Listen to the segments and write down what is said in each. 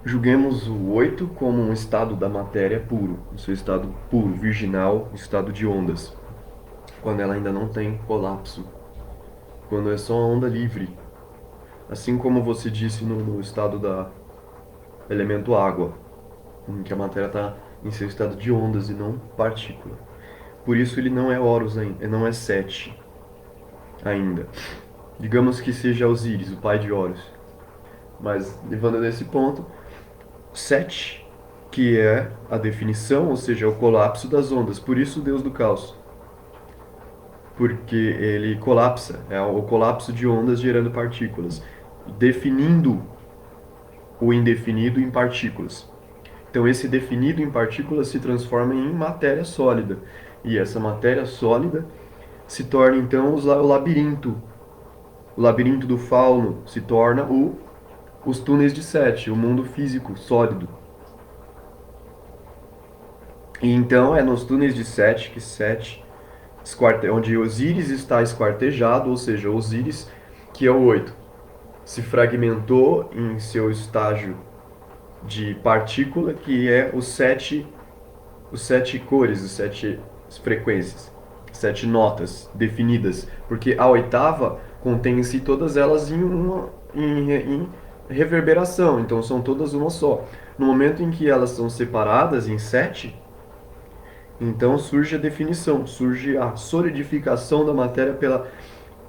Julguemos o 8 como um estado da matéria puro, o seu estado puro, virginal, estado de ondas, quando ela ainda não tem colapso, quando é só onda livre. Assim como você disse no estado da elemento água, em que a matéria está em seu estado de ondas e não partícula. Por isso ele não é Horus ainda, não é Sete ainda. Digamos que seja Osíris, o pai de Horus. Mas levando nesse ponto, Sete, que é a definição, ou seja, o colapso das ondas. Por isso o deus do caos. Porque ele colapsa, é o colapso de ondas gerando partículas, definindo o indefinido em partículas. Então esse definido em partículas se transforma em matéria sólida. E essa matéria sólida se torna então o labirinto. O labirinto do fauno se torna os túneis de Sete, o mundo físico sólido. E então é nos túneis de Sete que Sete, onde Osíris está esquartejado, ou seja, Osíris, que é o 8, se fragmentou em seu estágio de partícula, que é os sete cores, as sete frequências, sete notas definidas, porque a oitava contém em si todas elas em reverberação, então são todas uma só. No momento em que elas são separadas em sete, então surge a definição, surge a solidificação da matéria pela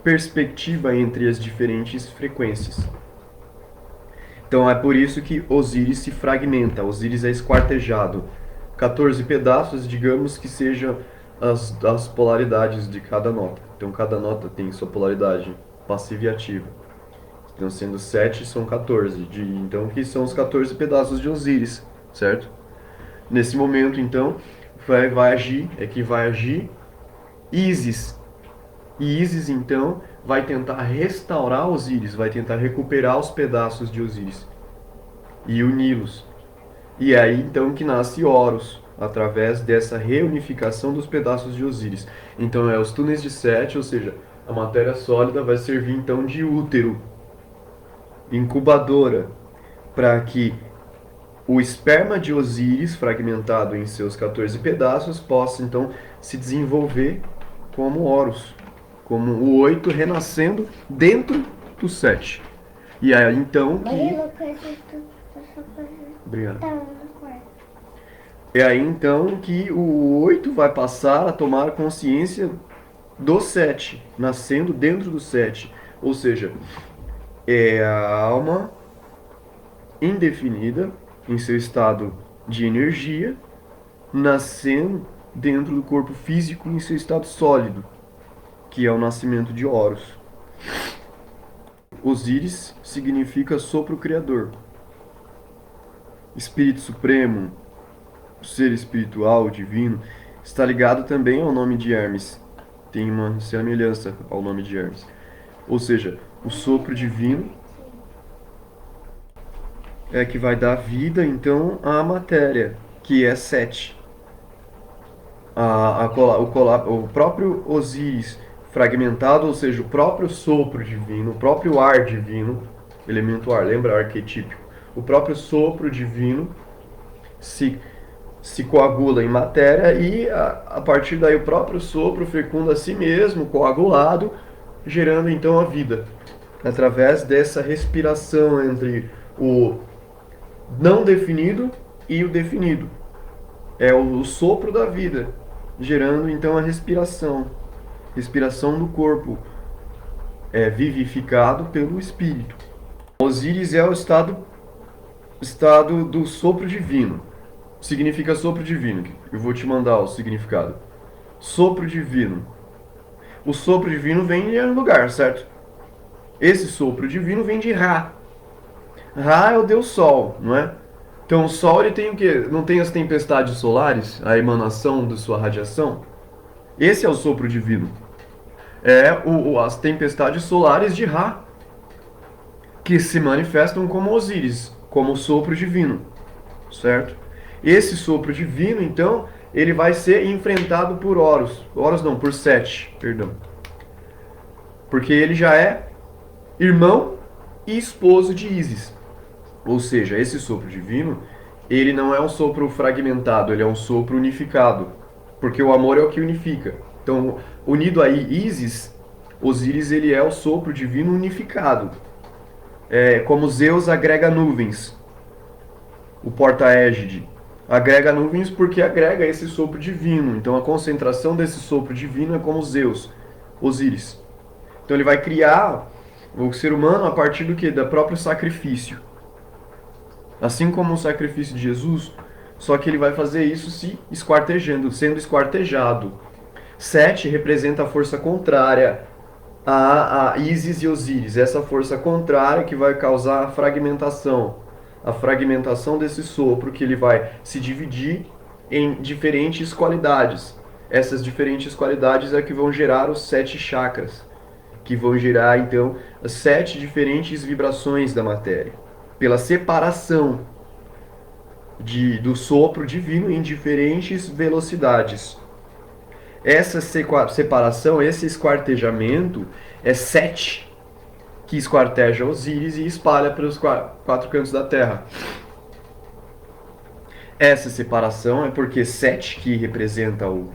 perspectiva entre as diferentes frequências. Então é por isso que Osíris se fragmenta, Osíris é esquartejado. 14 pedaços, digamos que sejam as polaridades de cada nota. Então cada nota tem sua polaridade passiva e ativa. Então sendo 7 são 14, então que são os 14 pedaços de Osíris, certo? Nesse momento então vai agir Ísis. E Ísis então vai tentar restaurar Osíris, vai tentar recuperar os pedaços de Osíris e uni-los. E é aí então que nasce Horus, através dessa reunificação dos pedaços de Osíris. Então é os túneis de Sete, ou seja, a matéria sólida vai servir então de útero, incubadora, para que o esperma de Osíris, fragmentado em seus 14 pedaços, possa então se desenvolver como Horus, como o 8 renascendo dentro do 7. E é aí então que. Obrigado. É aí então que o 8 vai passar a tomar consciência do 7, nascendo dentro do 7. Ou seja, é a alma indefinida em seu estado de energia, nascendo dentro do corpo físico em seu estado sólido, que é o nascimento de Horus. Osíris significa sopro criador. Espírito Supremo, ser espiritual, divino, está ligado também ao nome de Hermes. Tem uma semelhança ao nome de Hermes. Ou seja, o sopro divino é que vai dar vida então à matéria, que é Sete. O próprio Osíris fragmentado, ou seja, o próprio sopro divino, o próprio ar divino, elemento ar, lembra arquetípico? O próprio sopro divino se coagula em matéria e a partir daí o próprio sopro fecunda a si mesmo, coagulado, gerando então a vida. Através dessa respiração entre o não definido e o definido. É o sopro da vida, gerando então a respiração do corpo, é vivificado pelo espírito. Osíris é o estado do sopro divino. Significa sopro divino. Eu vou te mandar o significado. Sopro divino. O sopro divino vem de um lugar, certo? Esse sopro divino vem de Ra. Ra é o deus Sol, não é? Então o Sol ele tem o quê? Não tem as tempestades solares, a emanação de sua radiação? Esse é o sopro divino. É as tempestades solares de Ra, que se manifestam como Osíris, como sopro divino, certo? Esse sopro divino, então, ele vai ser enfrentado por Horus. Horus não, por Sete, perdão. Porque ele já é irmão e esposo de Ísis. Ou seja, esse sopro divino, ele não é um sopro fragmentado, ele é um sopro unificado. Porque o amor é o que unifica. Então, unido a Ísis, Osíris ele é o sopro divino unificado. É como Zeus agrega nuvens, o porta-égide. Agrega nuvens porque agrega esse sopro divino. Então a concentração desse sopro divino é como Zeus, Osíris. Então ele vai criar o ser humano a partir do que? Do próprio sacrifício. Assim como o sacrifício de Jesus, só que ele vai fazer isso se esquartejando, sendo esquartejado. Sete representa a força contrária a Ísis e Osíris, essa força contrária que vai causar a fragmentação desse sopro, que ele vai se dividir em diferentes qualidades. Essas diferentes qualidades é que vão gerar os 7 chakras, que vão gerar então as 7 diferentes vibrações da matéria, pela separação do sopro divino em diferentes velocidades. Essa separação, esse esquartejamento é Sete que esquarteja Osíris e espalha pelos 4 cantos da Terra. Essa separação é porque Sete, que representa o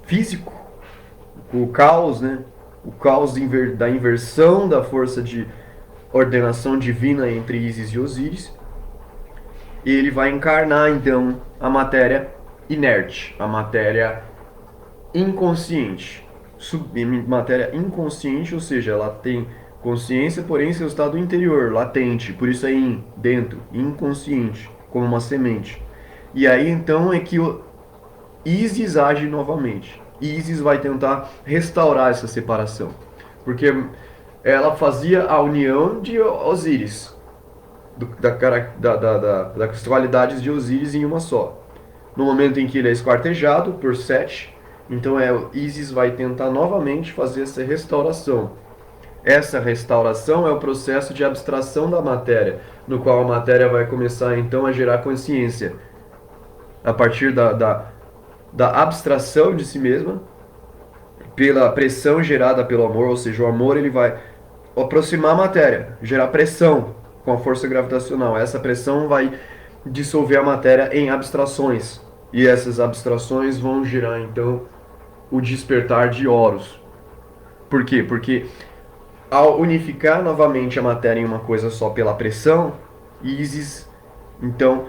físico, o caos, né? O caos da inversão da força de ordenação divina entre Ísis e Osíris, e ele vai encarnar então a matéria inerte, a matéria inconsciente. Matéria inconsciente, ou seja, ela tem consciência, porém seu estado interior, latente, por isso é dentro, inconsciente, como uma semente. E aí então é que o Ísis age novamente. Ísis vai tentar restaurar essa separação, porque ela fazia a união de Osíris, das qualidades de Osíris em uma só. No momento em que ele é esquartejado por Sete, então Ísis vai tentar novamente fazer essa restauração. Essa restauração é o processo de abstração da matéria, no qual a matéria vai começar então a gerar consciência. A partir da abstração de si mesma, pela pressão gerada pelo amor, ou seja, o amor ele vai aproximar a matéria, gerar pressão com a força gravitacional. Essa pressão vai dissolver a matéria em abstrações. E essas abstrações vão gerar então o despertar de Horus. Por quê? Porque ao unificar novamente a matéria em uma coisa só pela pressão, Ísis então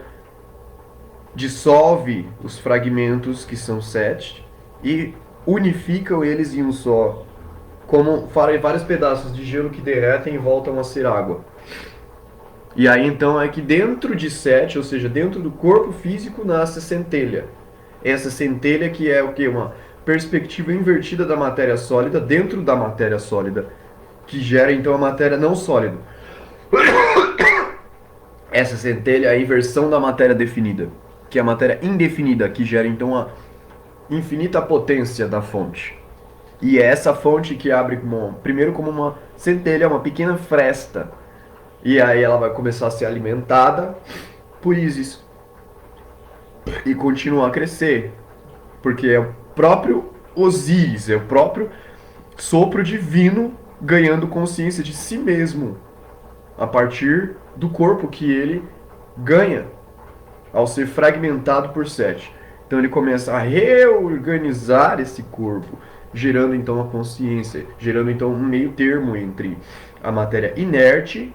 dissolve os fragmentos, que são 7, e unificam eles em um só, como vários pedaços de gelo que derretem e voltam a ser água. E aí então é que dentro de Sete, ou seja, dentro do corpo físico, nasce a centelha. Essa centelha que é o que? Uma perspectiva invertida da matéria sólida dentro da matéria sólida, que gera então a matéria não sólida. Essa centelha é a inversão da matéria definida, que é a matéria indefinida, que gera então a infinita potência da fonte. E é essa fonte que abre primeiro como uma centelha, uma pequena fresta. E aí ela vai começar a ser alimentada por Ísis e continuar a crescer, porque é o próprio Osíris, é o próprio sopro divino ganhando consciência de si mesmo a partir do corpo que ele ganha ao ser fragmentado por Sete. Então ele começa a reorganizar esse corpo, gerando então a consciência, gerando então um meio termo entre a matéria inerte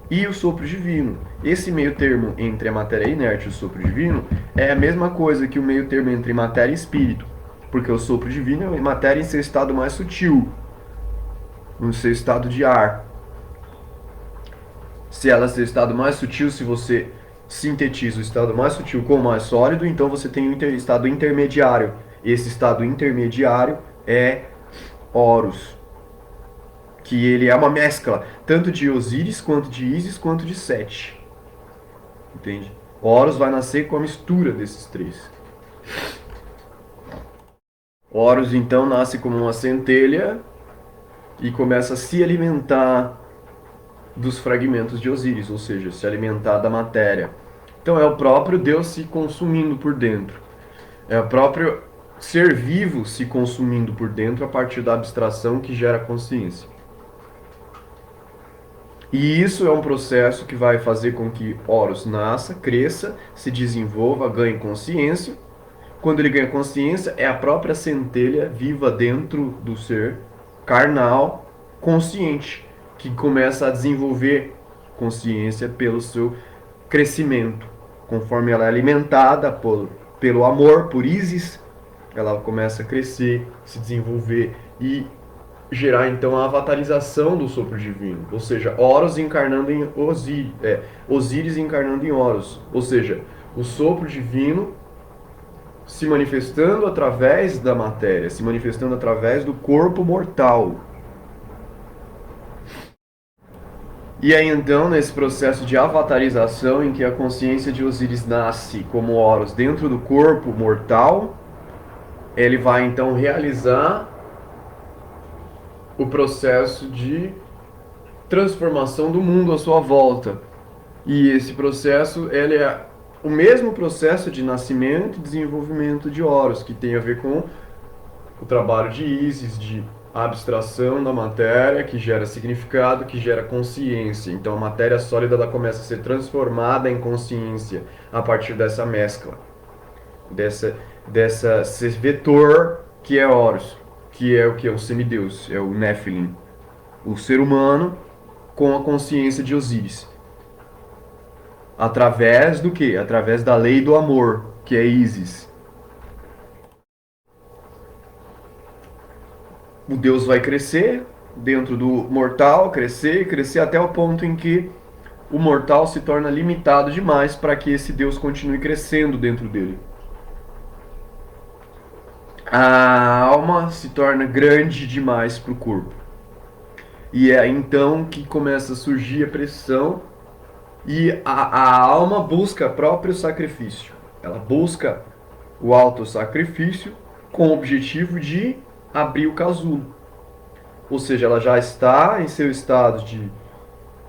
e o sopro divino. Esse meio termo entre a matéria inerte e o sopro divino é a mesma coisa que o meio termo entre matéria e espírito, porque o sopro divino é matéria em seu estado mais sutil, no seu estado de ar. Se ela é seu estado mais sutil, se você sintetiza o estado mais sutil com o mais sólido, então você tem um estado intermediário. Esse estado intermediário é Horus, que ele é uma mescla tanto de Osíris, quanto de Ísis, quanto de Sete. Entende? Horus vai nascer com a mistura desses três. Horus então nasce como uma centelha e começa a se alimentar dos fragmentos de Osíris, ou seja, se alimentar da matéria. Então é o próprio Deus se consumindo por dentro. É o próprio ser vivo se consumindo por dentro a partir da abstração que gera consciência. E isso é um processo que vai fazer com que Horus nasça, cresça, se desenvolva, ganhe consciência. Quando ele ganha consciência, é a própria centelha viva dentro do ser carnal, consciente, que começa a desenvolver consciência pelo seu crescimento. Conforme ela é alimentada pelo amor, por Isis, ela começa a crescer, se desenvolver e gerar então a avatarização do sopro divino, ou seja, Horus encarnando em Osíris, Osíris encarnando em Horus, ou seja, o sopro divino se manifestando através da matéria, se manifestando através do corpo mortal. E aí então, nesse processo de avatarização, em que a consciência de Osíris nasce como Horus dentro do corpo mortal, ele vai então realizar o processo de transformação do mundo à sua volta. E esse processo, ele é o mesmo processo de nascimento e desenvolvimento de Horus, que tem a ver com o trabalho de Isis, de abstração da matéria, que gera significado, que gera consciência. Então a matéria sólida ela começa a ser transformada em consciência a partir dessa mescla, desse vetor que é Horus, que é o que é o semideus, é o Nephilim, o ser humano com a consciência de Osíris. Através do que? Através da lei do amor, que é Isis. O Deus vai crescer dentro do mortal, crescer, crescer até o ponto em que o mortal se torna limitado demais para que esse Deus continue crescendo dentro dele. A alma se torna grande demais para o corpo. E é então que começa a surgir a pressão e a alma busca próprio sacrifício. Ela busca o autossacrifício com o objetivo de abrir o casulo. Ou seja, ela já está em seu estado de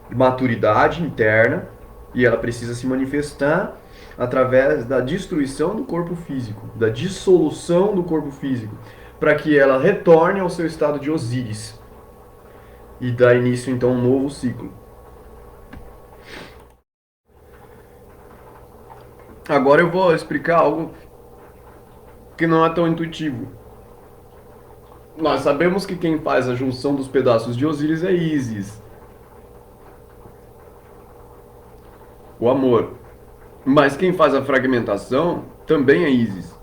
maturidade interna e ela precisa se manifestar através da destruição do corpo físico, da dissolução do corpo físico, para que ela retorne ao seu estado de Osíris e dá início então a um novo ciclo. Agora eu vou explicar algo que não é tão intuitivo. Nós sabemos que quem faz a junção dos pedaços de Osíris é Ísis, o amor. Mas quem faz a fragmentação também é Ísis.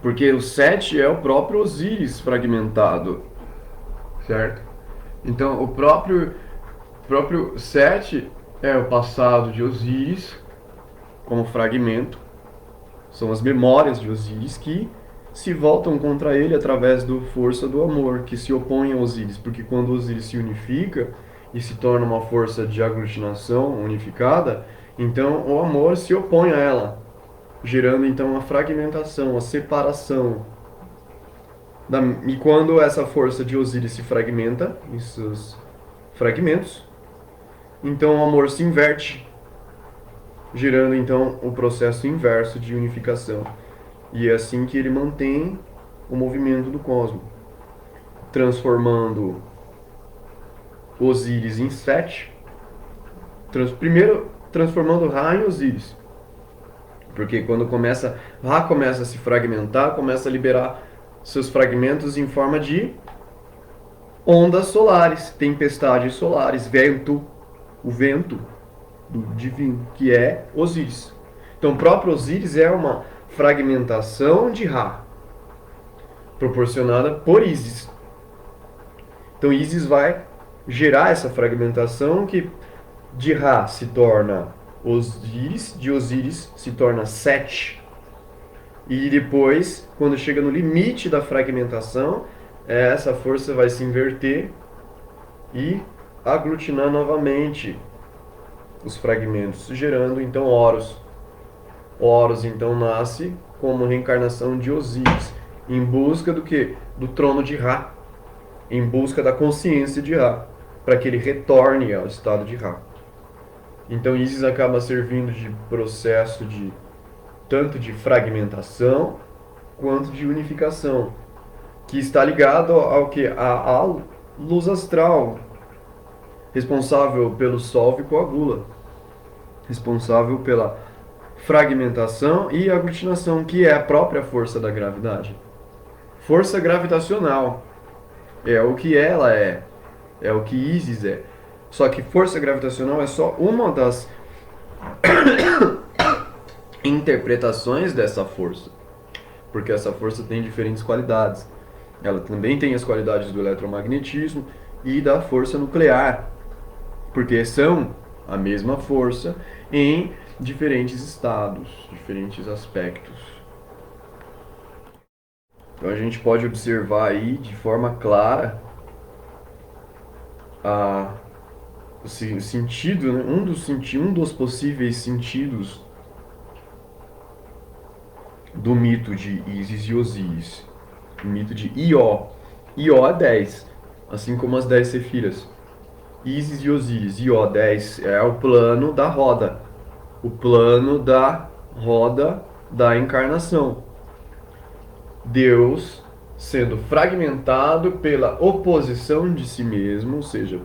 Porque o 7 é o próprio Osíris fragmentado, certo? Então o próprio 7 é o passado de Osíris como fragmento, são as memórias de Osíris que se voltam contra ele através da força do amor, que se opõe a Osíris, porque quando Osíris se unifica e se torna uma força de aglutinação unificada, então o amor se opõe a ela, gerando então a fragmentação, a separação. E quando essa força de Osíris se fragmenta em seus fragmentos, então o amor se inverte, gerando então o processo inverso de unificação. E é assim que ele mantém o movimento do cosmos, transformando Osíris em Sete, primeiro transformando Ra em Osíris. Porque quando Ra começa a se fragmentar, começa a liberar seus fragmentos em forma de ondas solares, tempestades solares, vento, o vento do divino, que é Osíris. Então, o próprio Osíris é uma fragmentação de Ra, proporcionada por Ísis. Então, Ísis vai gerar essa fragmentação que de Ra se torna Osíris, de Osíris se torna Sete. E depois, quando chega no limite da fragmentação, essa força vai se inverter e aglutinar novamente os fragmentos, gerando então Horus. Horus então nasce como reencarnação de Osíris, em busca do que? Do trono de Ra, em busca da consciência de Ra, para que ele retorne ao estado de Ra. Então Ísis acaba servindo de processo de tanto de fragmentação quanto de unificação, que está ligado ao que? A luz astral, responsável pelo Sol e coagula, responsável pela fragmentação e aglutinação, que é a própria força da gravidade. Força gravitacional é o que ela é o que Ísis é. Só que força gravitacional é só uma das interpretações dessa força, porque essa força tem diferentes qualidades. Ela também tem as qualidades do eletromagnetismo e da força nuclear, porque são a mesma força em diferentes estados, diferentes aspectos. Então a gente pode observar aí de forma clara o sentido, né? um dos possíveis sentidos do mito de Ísis e Osíris, o mito de Ió. Ió é 10, assim como as 10 sefiras. Ísis e Osíris, Ió 10 é o plano da roda, o plano da roda da encarnação. Deus sendo fragmentado pela oposição de si mesmo, ou seja,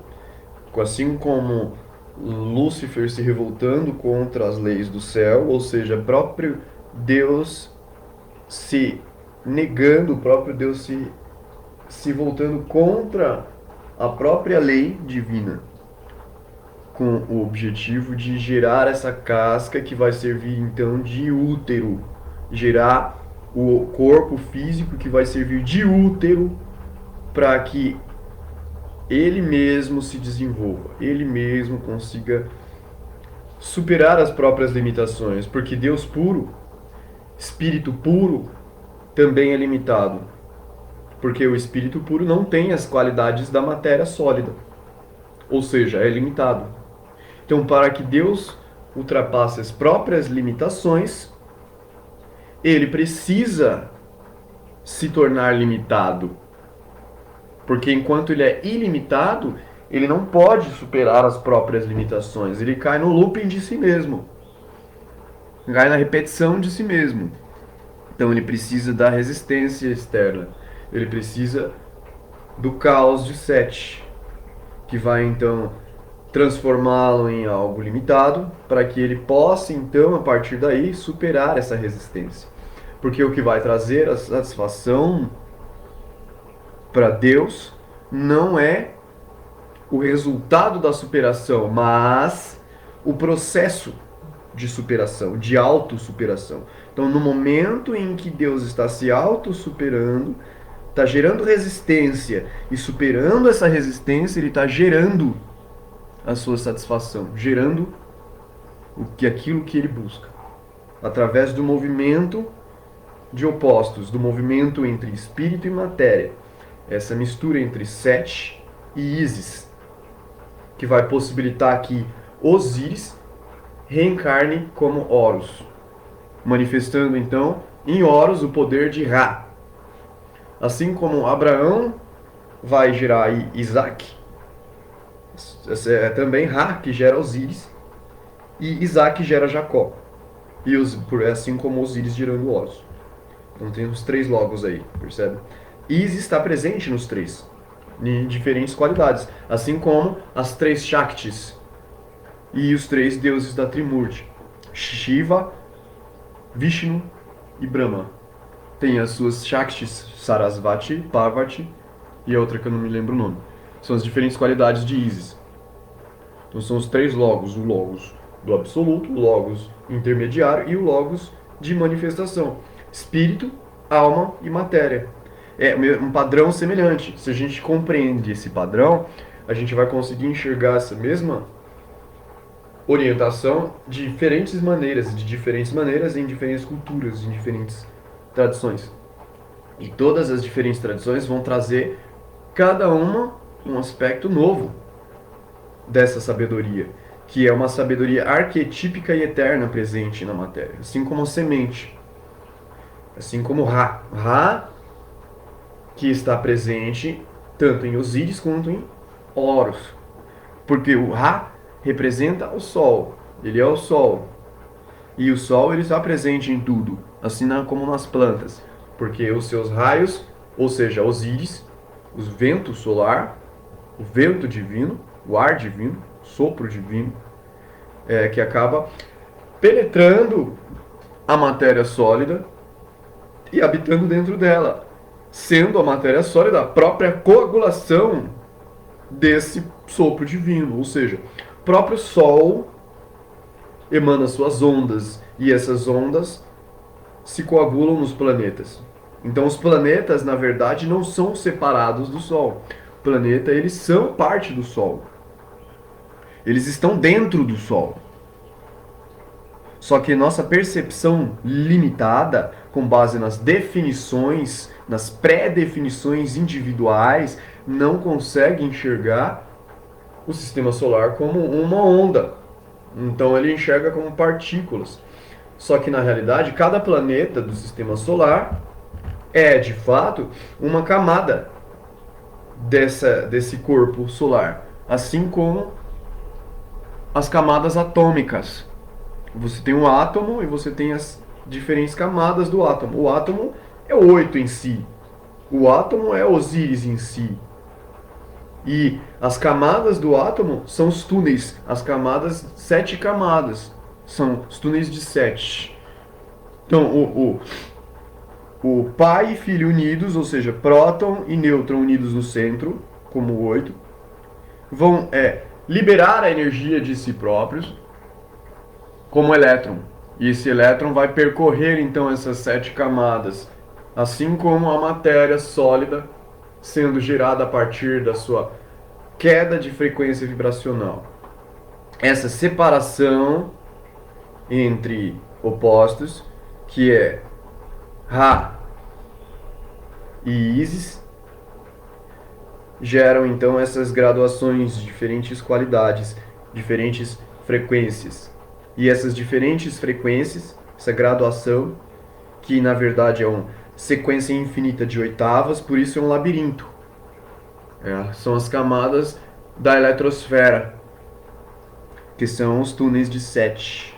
assim como Lúcifer se revoltando contra as leis do céu, ou seja, próprio Deus se negando, o próprio Deus se voltando contra a própria lei divina, com o objetivo de gerar essa casca que vai servir então de útero, gerar o corpo físico que vai servir de útero para que ele mesmo se desenvolva, ele mesmo consiga superar as próprias limitações, porque Deus puro, espírito puro, também é limitado, porque o espírito puro não tem as qualidades da matéria sólida, ou seja, é limitado. Então, para que Deus ultrapasse as próprias limitações, ele precisa se tornar limitado. Porque enquanto ele é ilimitado, ele não pode superar as próprias limitações. Ele cai no looping de si mesmo. Cai na repetição de si mesmo. Então ele precisa da resistência externa. Ele precisa do caos de Sete, que vai então transformá-lo em algo limitado, para que ele possa então, a partir daí, superar essa resistência. Porque o que vai trazer a satisfação para Deus não é o resultado da superação, mas o processo de superação, de autossuperação. Então, no momento em que Deus está se autossuperando, está gerando resistência e superando essa resistência, ele está gerando a sua satisfação, gerando aquilo que ele busca, através do movimento de opostos, do movimento entre espírito e matéria, essa mistura entre Sete e Ísis, que vai possibilitar que Osíris reencarne como Horus, manifestando então em Horus o poder de Ra. Assim como Abraão vai gerar Isaac, é também Ra que gera Osíris, e Isaac gera Jacó, e assim como Osíris gerando Horus. Então tem os três logos aí, percebe? Ísis está presente nos três, em diferentes qualidades, assim como as três Shaktis e os três deuses da Trimurti, Shiva, Vishnu e Brahma. Tem as suas Shaktis, Sarasvati, Parvati e a outra que eu não me lembro o nome. São as diferentes qualidades de Ísis. Então são os três logos, o logos do absoluto, o logos intermediário e o logos de manifestação. Espírito, alma e matéria. É um padrão semelhante. Se a gente compreende esse padrão, a gente vai conseguir enxergar essa mesma orientação de diferentes maneiras, em diferentes culturas, em diferentes tradições. E todas as diferentes tradições vão trazer cada uma um aspecto novo dessa sabedoria, que é uma sabedoria arquetípica e eterna presente na matéria, assim como a semente, assim como Ra. Ra, que está presente tanto em Osíris quanto em Horus, porque o Ra representa o Sol, ele é o Sol, e o Sol ele está presente em tudo, assim como nas plantas, porque os seus raios, ou seja, Osíris, o vento solar, o vento divino, o ar divino, sopro divino, que acaba penetrando a matéria sólida e habitando dentro dela, sendo a matéria sólida a própria coagulação desse sopro divino, ou seja, o próprio Sol emana suas ondas e essas ondas se coagulam nos planetas. Então os planetas, na verdade, não são separados do Sol. O planeta, eles são parte do Sol. Eles estão dentro do Sol. Só que nossa percepção limitada, com base nas definições, nas pré-definições individuais, não consegue enxergar o sistema solar como uma onda. Então ele enxerga como partículas. Só que na realidade, cada planeta do sistema solar é de fato uma camada desse corpo solar, assim como as camadas atômicas. Você tem um átomo e você tem as diferentes camadas do átomo. O átomo é o 8 em si. O átomo é Osíris em si. E as camadas do átomo são os túneis. As camadas, 7 camadas. São os túneis de 7. Então, o pai e filho unidos, ou seja, próton e nêutron unidos no centro, como 8, vão liberar a energia de si próprios como elétron. E esse elétron vai percorrer então essas 7 camadas, assim como a matéria sólida sendo gerada a partir da sua queda de frequência vibracional. Essa separação entre opostos, que é Ra e Isis, geram então essas graduações de diferentes qualidades, diferentes frequências. E essas diferentes frequências, essa graduação, que na verdade é uma sequência infinita de oitavas, por isso é um labirinto. São as camadas da eletrosfera, que são os túneis de 7.